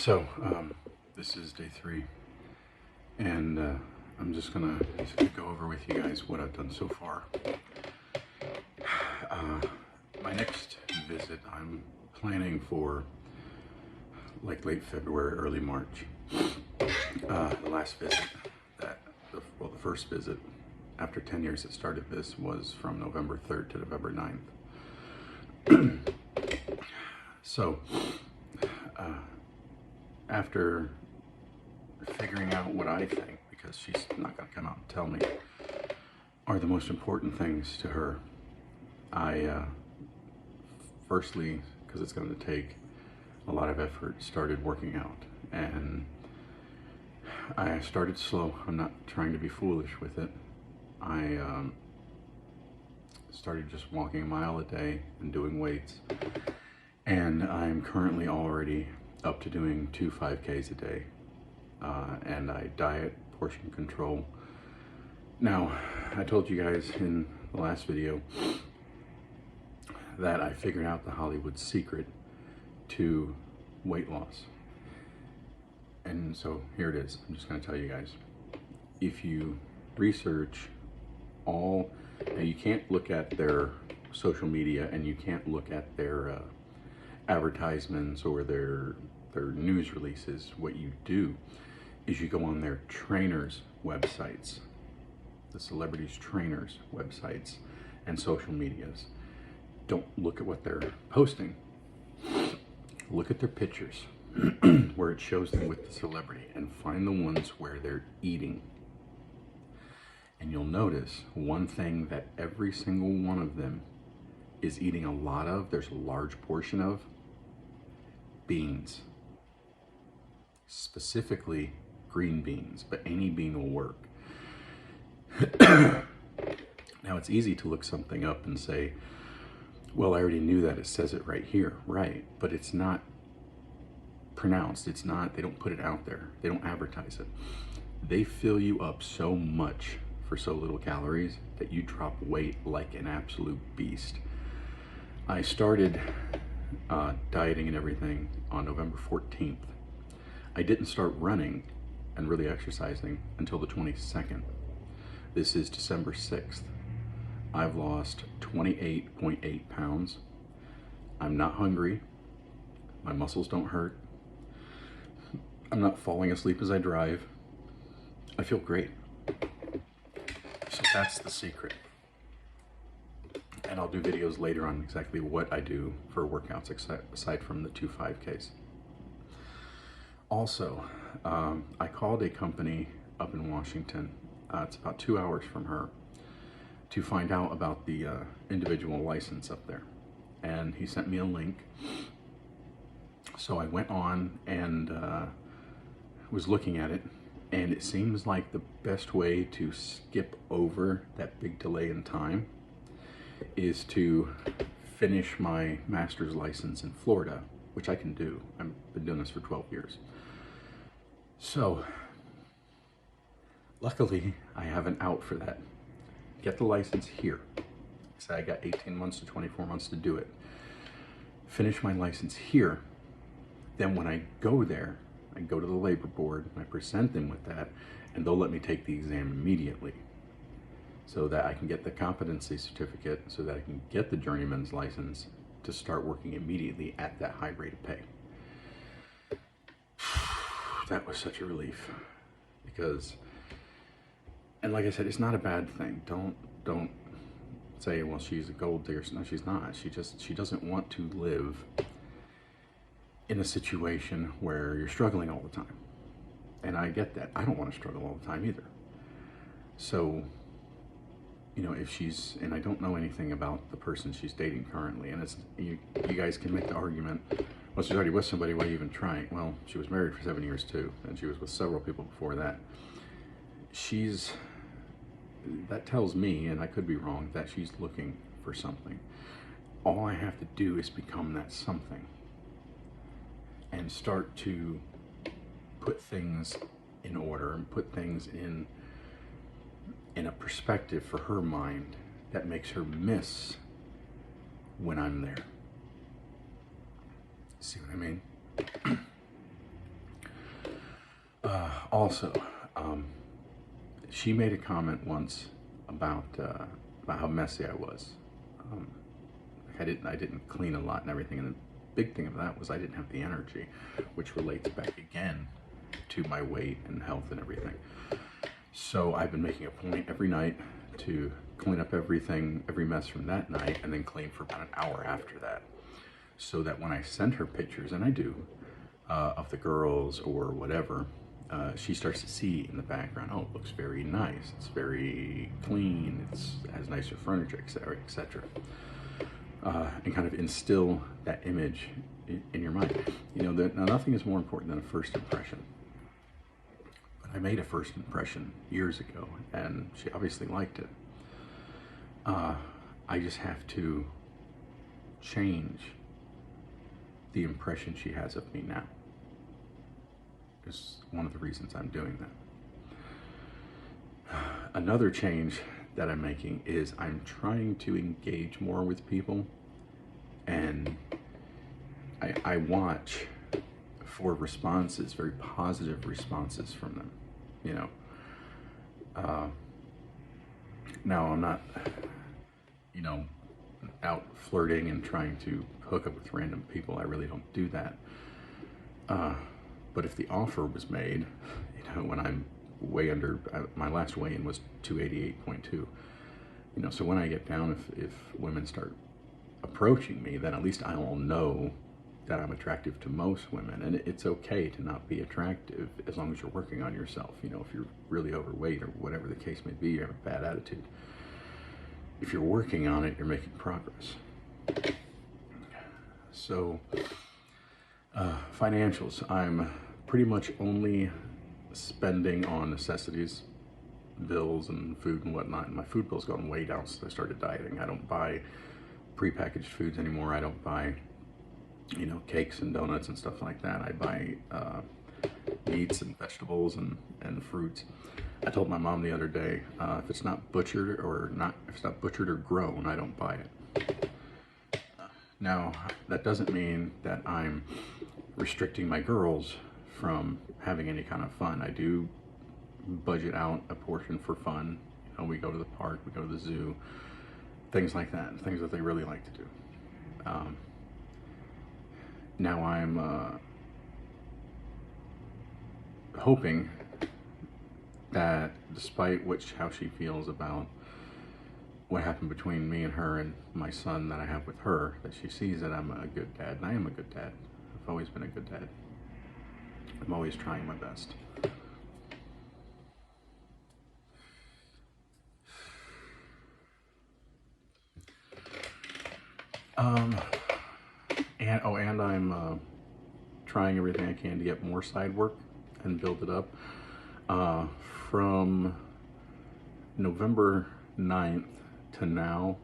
So, this is day 3, and I'm just gonna go over with you guys what I've done so far. My next visit, I'm planning for like late February, early March. The last visit, the first visit after 10 years that started this was from November 3rd to November 9th. So, after figuring out what I think, because she's not going to come out and tell me, are the most important things to her, I firstly, because it's going to take a lot of effort, started working out. And I started slow. I'm not trying to be foolish with it. I started just walking a mile a day and doing weights. And I'm currently already up to doing 2 5Ks a day. And I diet, portion control. Now, I told you guys in the last video that I figured out the Hollywood secret to weight loss. And so here it is. I'm just going to tell you guys. If you research now you can't look at their social media and you can't look at their advertisements or their news releases. What you do is you go on their trainers' websites, the celebrities' trainers' websites and social medias. Don't look at what they're posting. Look at their pictures where it shows them with the celebrity, and find the ones where they're eating. And you'll notice one thing that every single one of them is eating a lot of, there's a large portion of, beans. Specifically green beans, but any bean will work. Now, it's easy to look something up and say, well, I already knew that, it says it right here. Right, but it's not pronounced. It's not, they don't put it out there. They don't advertise it. They fill you up so much for so little calories that you drop weight like an absolute beast. I started dieting and everything on November 14th. I didn't start running and really exercising until the 22nd. This is December 6th. I've lost 28.8 pounds. I'm not hungry. My muscles don't hurt. I'm not falling asleep as I drive. I feel great. So that's the secret. And I'll do videos later on exactly what I do for workouts aside from the 2 5Ks. Also, I called a company up in Washington, it's about 2 hours from her, to find out about the individual license up there. And he sent me a link. So I went on and was looking at it, and it seems like the best way to skip over that big delay in time is to finish my master's license in Florida, which I can do. I've been doing this for 12 years. So, luckily, I have an out for that. Get the license here. So I got 18 months to 24 months to do it. Finish my license here. Then when I go there, I go to the labor board, I present them with that, and they'll let me take the exam immediately so that I can get the competency certificate, so that I can get the journeyman's license to start working immediately at that high rate of pay. That was such a relief, because, and like I said, it's not a bad thing. Don't say, well, she's a gold digger. No, she's not. She doesn't want to live in a situation where you're struggling all the time. And I get that. I don't want to struggle all the time either. So, you know, if she's, and I don't know anything about the person she's dating currently, and it's, you guys can make the argument, well, she's already with somebody, why are you even trying? Well, she was married for 7 years too, and she was with several people before that. That tells me, and I could be wrong, that she's looking for something. All I have to do is become that something and start to put things in order and put things in a perspective for her mind that makes her miss when I'm there. See what I mean? Also, um, she made a comment once about how messy I was. Um, I didn't clean a lot and everything, and the big thing of that was I didn't have the energy, which relates back again to my weight and health and everything. So I've been making a point every night to clean up everything, every mess from that night, and then clean for about an hour after that. So that when I send her pictures, and I do, of the girls or whatever, she starts to see in the background, oh, it looks very nice, it's very clean, it has nicer furniture, etc., etc. And kind of instill that image in your mind. You know, now nothing is more important than a first impression. I made a first impression years ago, and she obviously liked it. I just have to change the impression she has of me now. Is one of the reasons I'm doing that. Another change that I'm making is I'm trying to engage more with people, and I watch for responses, very positive responses from them. You know, now I'm not, you know, out flirting and trying to hook up with random people. I really don't do that. But if the offer was made, you know, when I'm way under, my last weigh-in was 288.2. You know, so when I get down, if women start approaching me, then at least I'll know that I'm attractive to most women. And it's okay to not be attractive as long as you're working on yourself. You know, if you're really overweight or whatever the case may be, you have a bad attitude. If you're working on it, you're making progress. So, financials, I'm pretty much only spending on necessities, bills and food and whatnot. And my food bill's gone way down since I started dieting. I don't buy prepackaged foods anymore. I don't buy, you know, cakes and donuts and stuff like that. I buy meats and vegetables and fruits. I told my mom the other day, if it's not butchered or grown, I don't buy it. Now, that doesn't mean that I'm restricting my girls from having any kind of fun. I do budget out a portion for fun. You know, we go to the park, we go to the zoo, things like that, things that they really like to do. Now I'm hoping that despite how she feels about what happened between me and her and my son that I have with her, that she sees that I'm a good dad, and I am a good dad. I've always been a good dad. I'm always trying my best. And I'm trying everything I can to get more side work and build it up. From November 9th to now,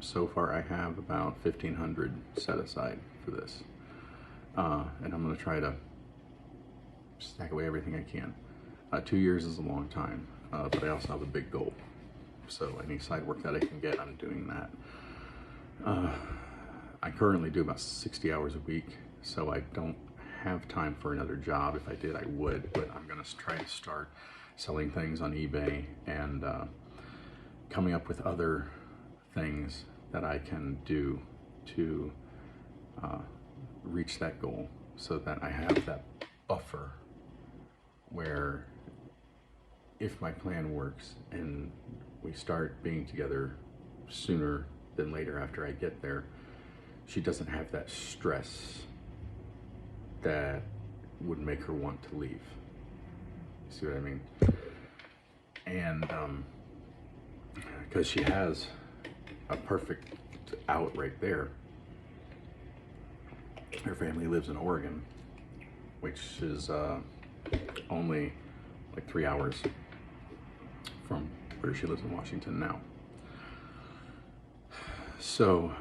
so far I have about 1,500 set aside for this. And I'm going to try to stack away everything I can. 2 years is a long time, but I also have a big goal. So any side work that I can get, I'm doing that. I currently do about 60 hours a week, so I don't have time for another job. If I did, I would, but I'm going to try to start selling things on eBay and coming up with other things that I can do to reach that goal, so that I have that buffer where if my plan works and we start being together sooner than later after I get there, she doesn't have that stress that would make her want to leave. You see what I mean? And because she has a perfect out right there. Her family lives in Oregon, which is only like 3 hours from where she lives in Washington now. So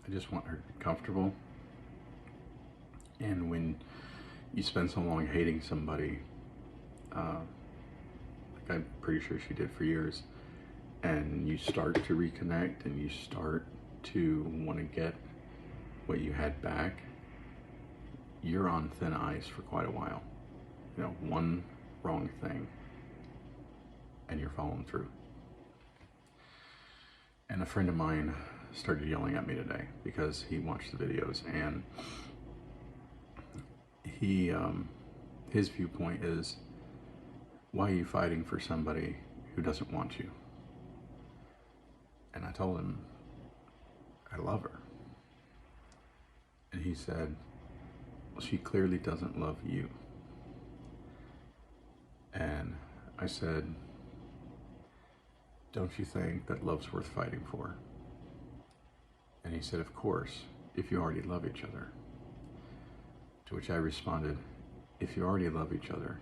I just want her to be comfortable. And when you spend so long hating somebody, like I'm pretty sure she did for years, and you start to reconnect and you start to want to get what you had back, you're on thin ice for quite a while. You know, one wrong thing and you're following through. And a friend of mine started yelling at me today because he watched the videos, and he his viewpoint is, why are you fighting for somebody who doesn't want you? And I told him I love her. And he said, well, she clearly doesn't love you. And I said, don't you think that love's worth fighting for? And he said, of course, if you already love each other. To which I responded, if you already love each other,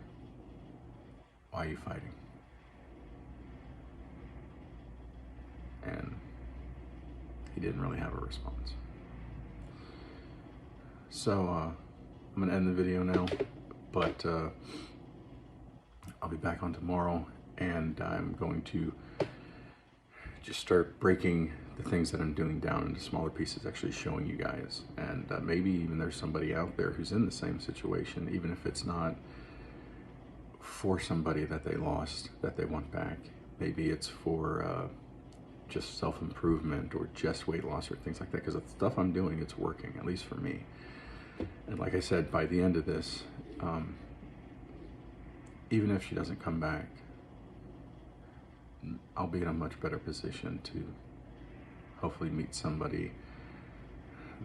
why are you fighting? And he didn't really have a response. So I'm going to end the video now, but I'll be back on tomorrow, and I'm going to just start breaking the things that I'm doing down into smaller pieces, actually showing you guys. And maybe even there's somebody out there who's in the same situation, even if it's not for somebody that they lost, that they want back. Maybe it's for just self-improvement or just weight loss or things like that, because the stuff I'm doing, it's working, at least for me. And like I said, by the end of this, even if she doesn't come back, I'll be in a much better position to hopefully meet somebody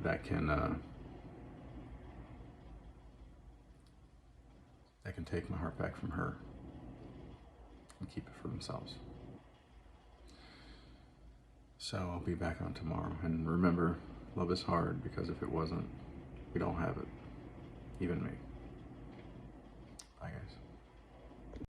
that can take my heart back from her and keep it for themselves. So I'll be back on tomorrow. And remember, love is hard, because if it wasn't, we don't have it, even me.